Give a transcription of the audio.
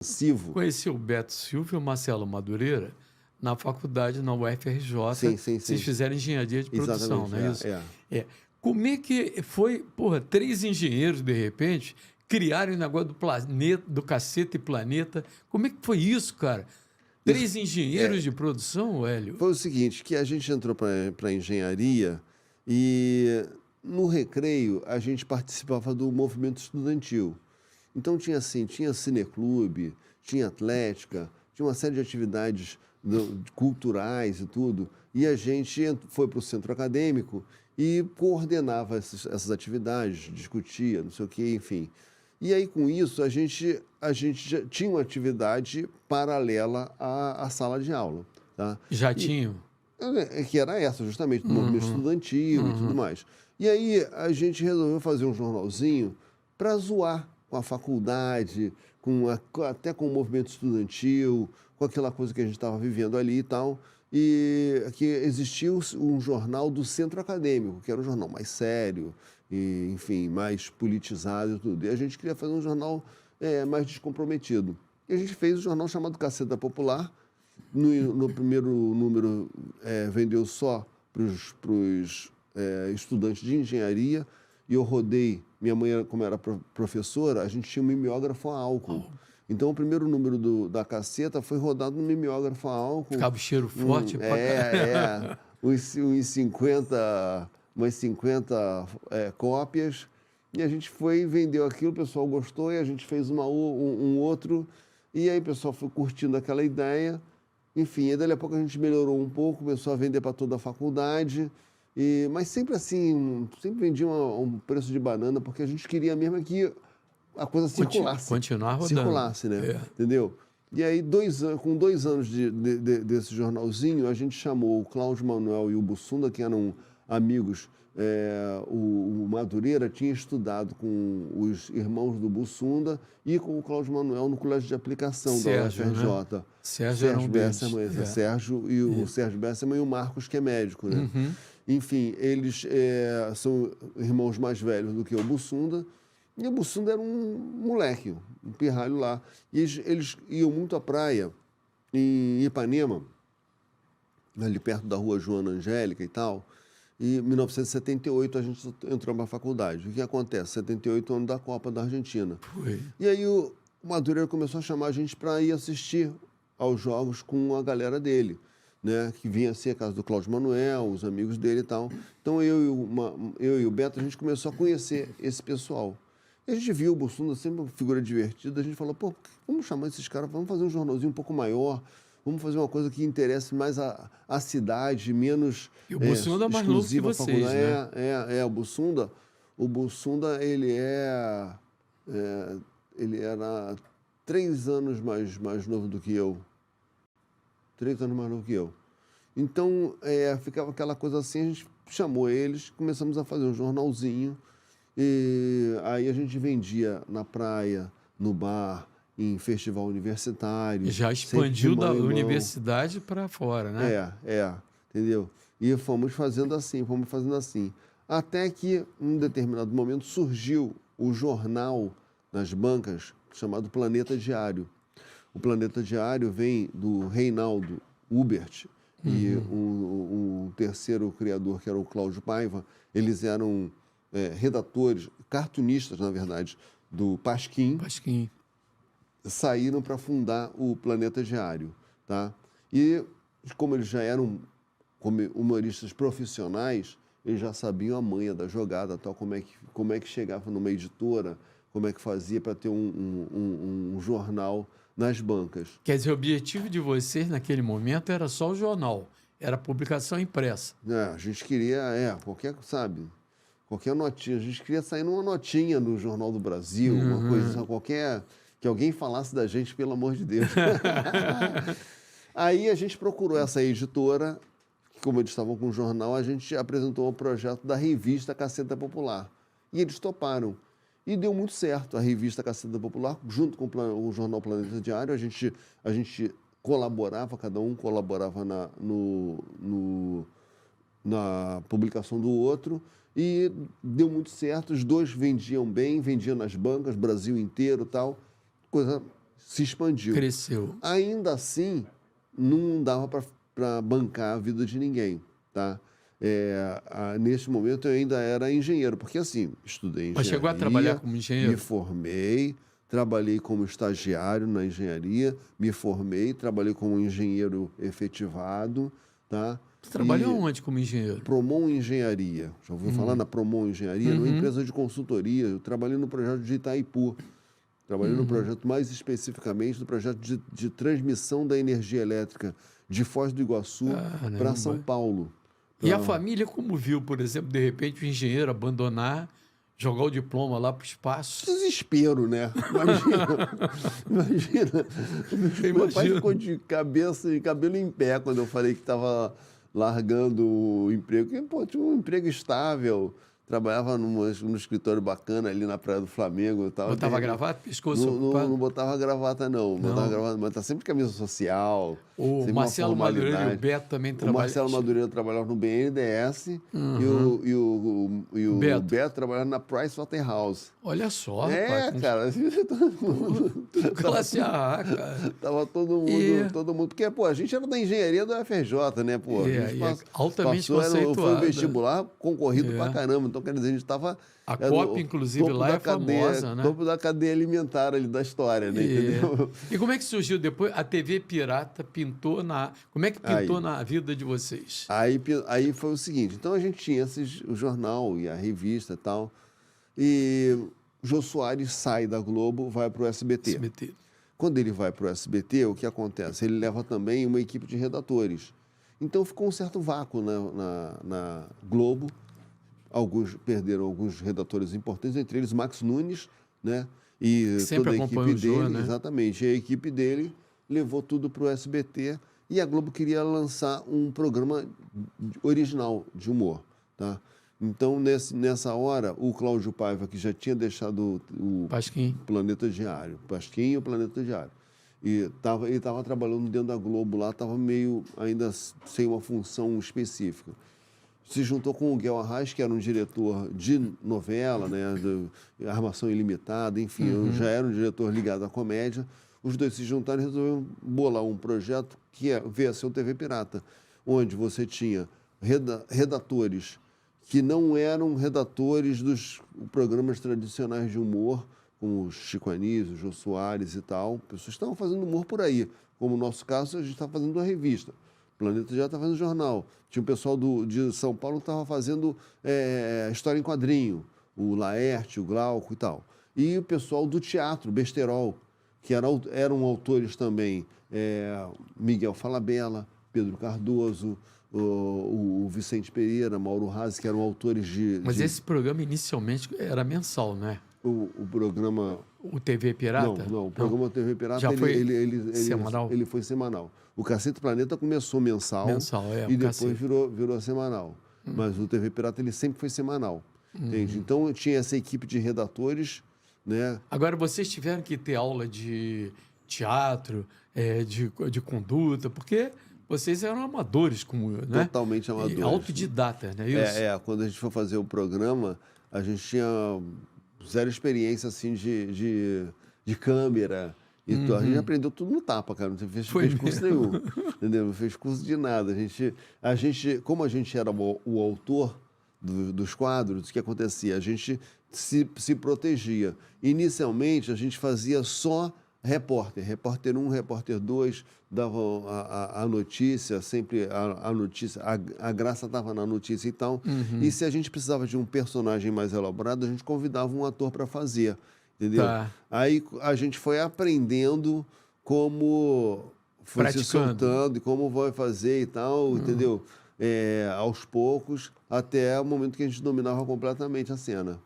intensivo. Conheci o Beto Silva e o Marcelo Madureira na faculdade, na UFRJ. Sim. Vocês fizeram engenharia de produção, Exatamente, não é isso? é. É. Como é que foi, porra, 3 engenheiros, de repente, criarem o negócio do planeta, do cacete planeta? Como é que foi isso, cara? 3 engenheiros de produção, Hélio? Foi o seguinte, que a gente entrou para engenharia e no recreio a gente participava do movimento estudantil. Então tinha assim, tinha cineclube, tinha atlética, tinha uma série de atividades culturais e tudo. E a gente foi para o centro acadêmico e coordenava essas atividades, discutia, não sei o quê, enfim. E aí, com isso, a gente já tinha uma atividade paralela à sala de aula. Tá? Já tinham? Que era essa, justamente, do movimento estudantil e tudo mais. E aí, a gente resolveu fazer um jornalzinho para zoar com a faculdade, até com o movimento estudantil, com aquela coisa que a gente estava vivendo ali e tal. E que existia um jornal do centro acadêmico, que era um jornal mais sério, e, enfim, mais politizado e tudo. E a gente queria fazer um jornal mais descomprometido. E a gente fez um jornal chamado Caceta Popular. No primeiro número, vendeu só para os estudantes de engenharia. E eu rodei, minha mãe, como era professora, a gente tinha um mimeógrafo a álcool. Então, o primeiro número da Caceta foi rodado no mimeógrafo a álcool. Ficava o cheiro forte pra caramba. Umas 50 cópias. E a gente foi, vendeu aquilo, o pessoal gostou, e a gente fez um outro. E aí o pessoal foi curtindo aquela ideia. Enfim, aí dali a pouco a gente melhorou um pouco, começou a vender para toda a faculdade. Mas sempre assim, sempre vendia um preço de banana, porque a gente queria mesmo que a coisa circulasse. Continuar rodando. Circulasse, né? Entendeu? E aí, com 2 anos desse jornalzinho, a gente chamou o Cláudio Manuel e o Bussunda, que eram amigos. O Madureira tinha estudado com os irmãos do Bussunda e com o Cláudio Manuel no colégio de aplicação Sérgio, da UFRJ. né? Sérgio Besserman, Sérgio e o Sérgio Besserman e o Marcos, que é médico, né? Enfim, eles são irmãos mais velhos do que o Bussunda. E o Bussunda era um moleque, um pirralho lá. E eles iam muito à praia, em Ipanema, ali perto da rua Joana Angélica e tal. E em 1978 a gente entrou para a faculdade. O que acontece? 78, ano da Copa da Argentina. Foi. E aí o Madureira começou a chamar a gente para ir assistir aos jogos com a galera dele, né? Que vinha assim a casa do Cláudio Manuel, os amigos dele e tal. Então eu e o Beto, a gente começou a conhecer esse pessoal. E a gente viu o Bussunda sempre uma figura divertida. A gente falou, pô, vamos chamar esses caras, vamos fazer um jornalzinho um pouco maior. Vamos fazer uma coisa que interesse mais a cidade, menos E o Bussunda é mais novo que vocês, né? O Bussunda, ele era 3 anos mais novo do que eu. 3 anos mais novo que eu. Então, ficava aquela coisa assim, a gente chamou eles, começamos a fazer um jornalzinho, e aí a gente vendia na praia, no bar, em festival universitário. E já expandiu da universidade para fora, né? Entendeu? E fomos fazendo assim. Até que, em um determinado momento, surgiu o jornal nas bancas chamado Planeta Diário. O Planeta Diário vem do Reinaldo Hubert e o terceiro criador, que era o Cláudio Paiva. Eles eram redatores, cartunistas, na verdade, do Pasquim. Saíram para fundar o Planeta Diário, tá? E como eles já eram humoristas profissionais, eles já sabiam a manha da jogada, tal, como é que chegava numa editora, como é que fazia para ter um jornal nas bancas. Quer dizer, o objetivo de vocês naquele momento era só o jornal, era a publicação impressa. A gente queria, qualquer notinha, a gente queria sair numa notinha no Jornal do Brasil, uma coisa, qualquer... Que alguém falasse da gente, pelo amor de Deus. Aí a gente procurou essa editora, que como eles estavam com o jornal, a gente apresentou o projeto da revista Caceta Popular. E eles toparam. E deu muito certo a revista Caceta Popular, junto com o jornal Planeta Diário. A gente colaborava, cada um colaborava na publicação do outro. E deu muito certo, os dois vendiam bem, vendiam nas bancas, Brasil inteiro e tal. Coisa se expandiu. Cresceu. Ainda assim, não dava para bancar a vida de ninguém, tá? Neste momento eu ainda era engenheiro, porque assim, estudei engenharia. Mas chegou a trabalhar como engenheiro? Me formei, trabalhei como estagiário na engenharia, me formei, trabalhei como engenheiro efetivado, tá? Você trabalhou onde como engenheiro? Promon Engenharia. Já ouviu falar na Promon Engenharia? Numa empresa de consultoria. Eu trabalhei no projeto de Itaipu. Trabalhei no projeto, mais especificamente, no projeto de transmissão da energia elétrica de Foz do Iguaçu para São Paulo. E a família como viu, por exemplo, de repente o engenheiro abandonar, jogar o diploma lá para o espaço? Desespero, né? Imagina. Meu pai ficou de cabeça e cabelo em pé quando eu falei que estava largando o emprego. Porque, pô, tinha um emprego estável, trabalhava num escritório bacana ali na Praia do Flamengo e tal. Botava gravata, pescoço ocupado? Não botava gravata, não. Botava gravata, mas tá sempre camisa social. O Marcelo Madureira e o Beto também trabalhavam. O Marcelo Madureira trabalhava no BNDES e o Beto trabalhava na Pricewaterhouse. Olha só, rapaz. Cara. Classe A, cara. Tava todo mundo. Porque, pô, a gente era da engenharia do FRJ, né, pô? Altamente conceituado. Foi um vestibular concorrido pra caramba. Então, quer dizer, a gente tava... A COP, inclusive, lá é famosa, né? Topo da cadeia alimentar ali da história, né? Entendeu? E como é que surgiu depois? A TV Pirata pintou na... Como é que pintou na vida de vocês? Aí foi o seguinte. Então, a gente tinha o jornal e a revista e tal. E o Jô Soares sai da Globo, vai para o SBT. Quando ele vai para o SBT, o que acontece? Ele leva também uma equipe de redatores. Então, ficou um certo vácuo na Globo. Perderam alguns redatores importantes, entre eles Max Nunes, né? E sempre toda a equipe dele, né? Exatamente. E a equipe dele levou tudo para o SBT e a Globo queria lançar um programa original de humor, tá? Então, nessa hora, o Cláudio Paiva, que já tinha deixado o Planeta Diário, Pasquim e o Planeta Diário, e ele estava trabalhando dentro da Globo lá, estava meio ainda sem uma função específica. Se juntou com o Guel Arraes, que era um diretor de novela, né, de Armação Ilimitada, enfim, eu já era um diretor ligado à comédia. Os dois se juntaram e resolveram bolar um projeto que veio a ser o TV Pirata, onde você tinha redatores que não eram redatores dos programas tradicionais de humor, como o Chico Anísio, o Jô Soares e tal. Pessoas estavam fazendo humor por aí. Como no nosso caso, a gente estava fazendo uma revista. O Planeta já estava fazendo jornal. Tinha um pessoal de São Paulo que estava fazendo história em quadrinho, o Laerte, o Glauco e tal. E o pessoal do teatro, Besterol, que eram autores também, Miguel Falabella, Pedro Cardoso, o Vicente Pereira, Mauro Razzi, que eram autores de... Mas esse programa inicialmente era mensal, né? O programa... O TV Pirata? Não, o programa TV Pirata já foi semanal? Ele foi semanal. O Cacete Planeta começou mensal e depois virou semanal. Mas o TV Pirata ele sempre foi semanal. Entende? Então tinha essa equipe de redatores, né? Agora vocês tiveram que ter aula de teatro, de conduta, porque vocês eram amadores, né? Totalmente amadores. E autodidatas, né? Isso? Quando a gente foi fazer o programa, a gente tinha zero experiência assim de câmera. Então, a gente aprendeu tudo no tapa, cara. Não fez curso nenhum. Entendeu? Não fez curso de nada. Como a gente era o autor dos quadros, o que acontecia? A gente se protegia. Inicialmente, a gente fazia só repórter. Repórter 1, repórter 2, davam a notícia, sempre a notícia, a graça estava na notícia e tal. E se a gente precisava de um personagem mais elaborado, a gente convidava um ator para fazer. Entendeu? Tá. Aí a gente foi aprendendo como foi se soltando e como vai fazer e tal, entendeu? Aos poucos, até o momento que a gente dominava completamente a cena.